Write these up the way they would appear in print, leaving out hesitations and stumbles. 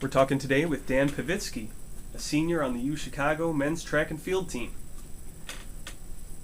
We're talking today with Dan Povitsky, a senior on the UChicago men's track and field team.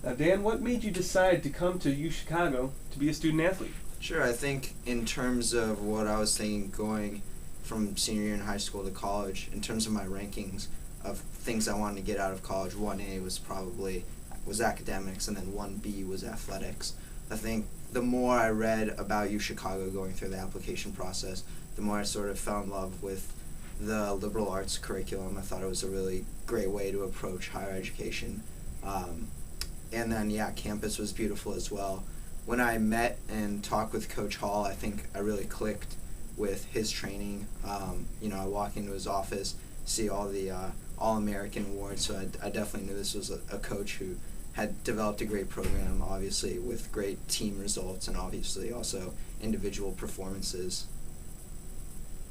Now, Dan, what made you decide to come to UChicago to be a student athlete? Sure, I think in terms of what I was thinking going from senior year in high school to college, in terms of my rankings of things I wanted to get out of college, 1A was academics, and then 1B was athletics. I think the more I read about UChicago going through the application process, the more I sort of fell in love with the liberal arts curriculum. I thought it was a really great way to approach higher education. And then, campus was beautiful as well. When I met and talked with Coach Hall, I think I really clicked with his training. I walk into his office, see all the All-American awards, so I definitely knew this was a coach who had developed a great program, obviously, with great team results and obviously also individual performances.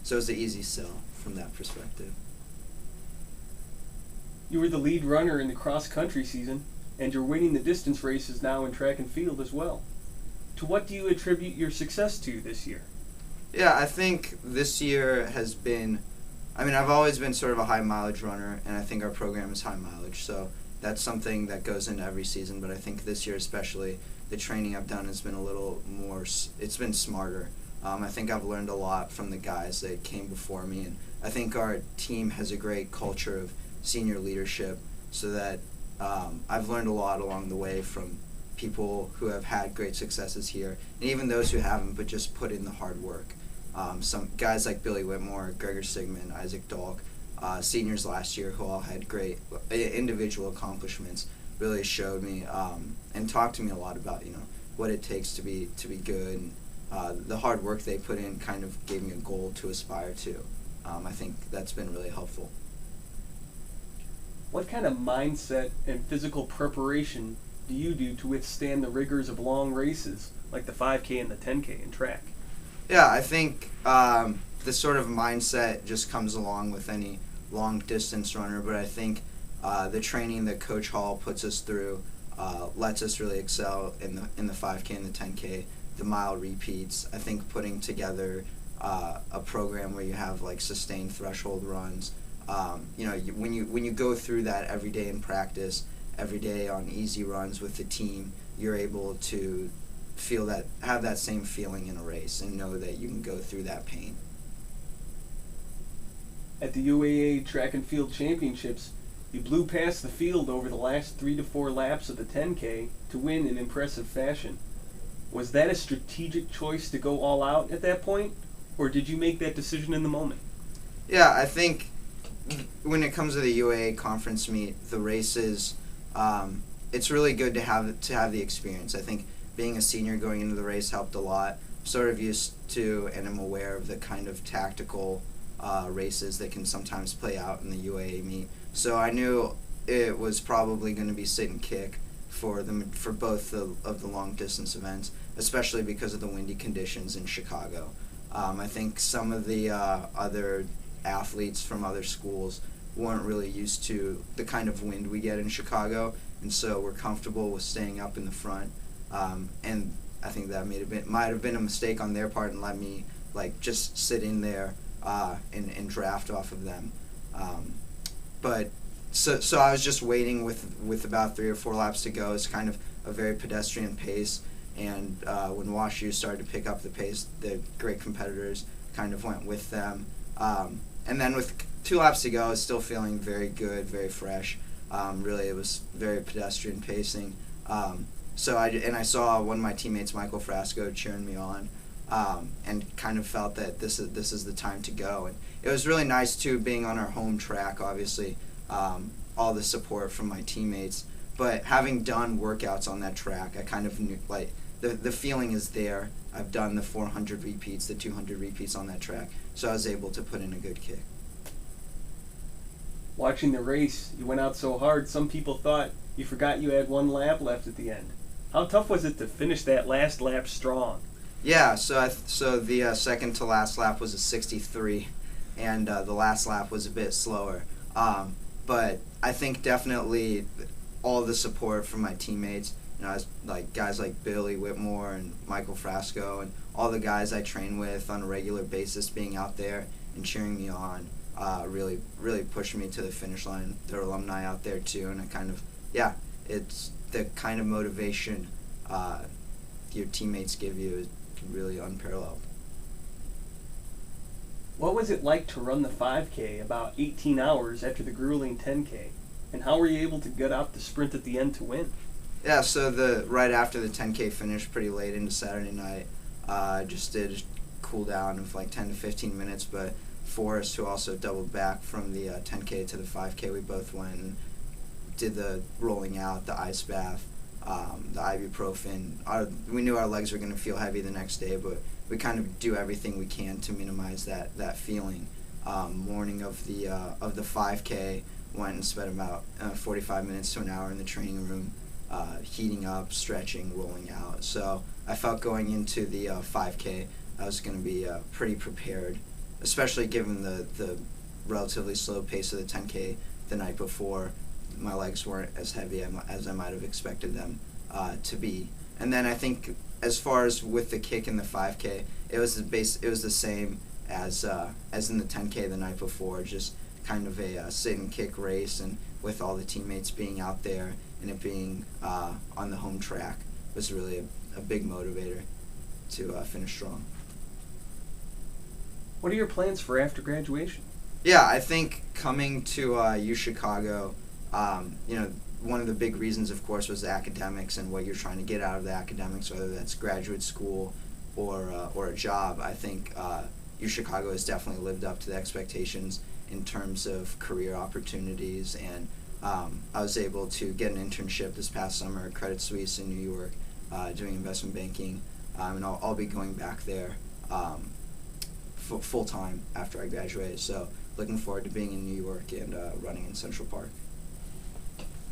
So it was an easy sell from that perspective. You were the lead runner in the cross-country season, and you're winning the distance races now in track and field as well. To what do you attribute your success to this year? Yeah, I think this year has been, I've always been sort of a high mileage runner, and I think our program is high mileage, so that's something that goes into every season, but I think this year especially, the training I've done has been a little more, it's been smarter. I think I've learned a lot from the guys that came before me, and I think our team has a great culture of senior leadership, so that I've learned a lot along the way from people who have had great successes here, and even those who haven't but just put in the hard work. Some guys like Billy Whitmore, Gregor Sigmund, Isaac Dahlk, seniors last year who all had great individual accomplishments, really showed me and talked to me a lot about what it takes to be good, and the hard work they put in kind of gave me a goal to aspire to. I think that's been really helpful. What kind of mindset and physical preparation do you do to withstand the rigors of long races like the 5K and the 10K in track? Yeah, I think this sort of mindset just comes along with any long distance runner, but I think the training that Coach Hall puts us through lets us really excel in the 5K and the 10K, the mile repeats. I think putting together a program where you have like sustained threshold runs, when you go through that every day in practice, every day on easy runs with the team, you're able to have that same feeling in a race and know that you can go through that pain. At the UAA Track and Field Championships, you blew past the field over the last 3 to 4 laps of the 10K to win in impressive fashion. Was that a strategic choice to go all out at that point, or did you make that decision in the moment? Yeah, I think when it comes to the UAA conference meet, the races, it's really good to have the experience. I think being a senior going into the race helped a lot. I'm sort of used to and am aware of the kind of tactical races that can sometimes play out in the UAA meet. So I knew it was probably going to be sit and kick for both of the long distance events, especially because of the windy conditions in Chicago. I think some of the other athletes from other schools weren't really used to the kind of wind we get in Chicago, and so we're comfortable with staying up in the front. And I think that might have been a mistake on their part and let me just sit in there and draft off of them. But so I was just waiting with about 3 or 4 laps to go. It's kind of a very pedestrian pace, and when WashU started to pick up the pace, the great competitors kind of went with them. And then with 2 laps to go, I was still feeling very good, very fresh. Really, it was very pedestrian pacing. So I saw one of my teammates, Michael Frasco, cheering me on, and kind of felt that this is the time to go. And it was really nice too, being on our home track. Obviously, all the support from my teammates, but having done workouts on that track, I kind of knew the feeling is there. I've done the 400 repeats, the 200 repeats on that track, so I was able to put in a good kick. Watching the race, you went out so hard, some people thought you forgot you had 1 lap left at the end. How tough was it to finish that last lap strong? Yeah, so the second to last lap was a 63, and the last lap was a bit slower. But I think definitely all the support from my teammates, guys like Billy Whitmore and Michael Frasco and all the guys I train with on a regular basis being out there and cheering me on. really pushed me to the finish line. There are alumni out there too, and it's the kind of motivation your teammates give you is really unparalleled. What was it like to run the 5K about 18 hours after the grueling 10K? And how were you able to gut out the sprint at the end to win? Yeah, so right after the 10K finished pretty late into Saturday night, just did a cool down of like 10 to 15 minutes, but Forrest, who also doubled back from the 10K to the 5K, we both went and did the rolling out, the ice bath, the ibuprofen. We knew our legs were going to feel heavy the next day, but we kind of do everything we can to minimize that feeling. Morning of the 5K, went and spent about 45 minutes to an hour in the training room, heating up, stretching, rolling out. So I felt going into the 5K, I was going to be pretty prepared, especially given the relatively slow pace of the 10K the night before. My legs weren't as heavy as I might have expected them to be. And then I think as far as with the kick in the 5K, it was the same as in the 10K the night before, just kind of a sit and kick race, and with all the teammates being out there and it being on the home track was really a big motivator to finish strong. What are your plans for after graduation? Yeah, I think coming to UChicago, one of the big reasons, of course, was the academics and what you're trying to get out of the academics, whether that's graduate school or a job. I think UChicago has definitely lived up to the expectations in terms of career opportunities, and I was able to get an internship this past summer at Credit Suisse in New York, doing investment banking, and I'll be going back there full time after I graduate. So looking forward to being in New York and running in Central Park.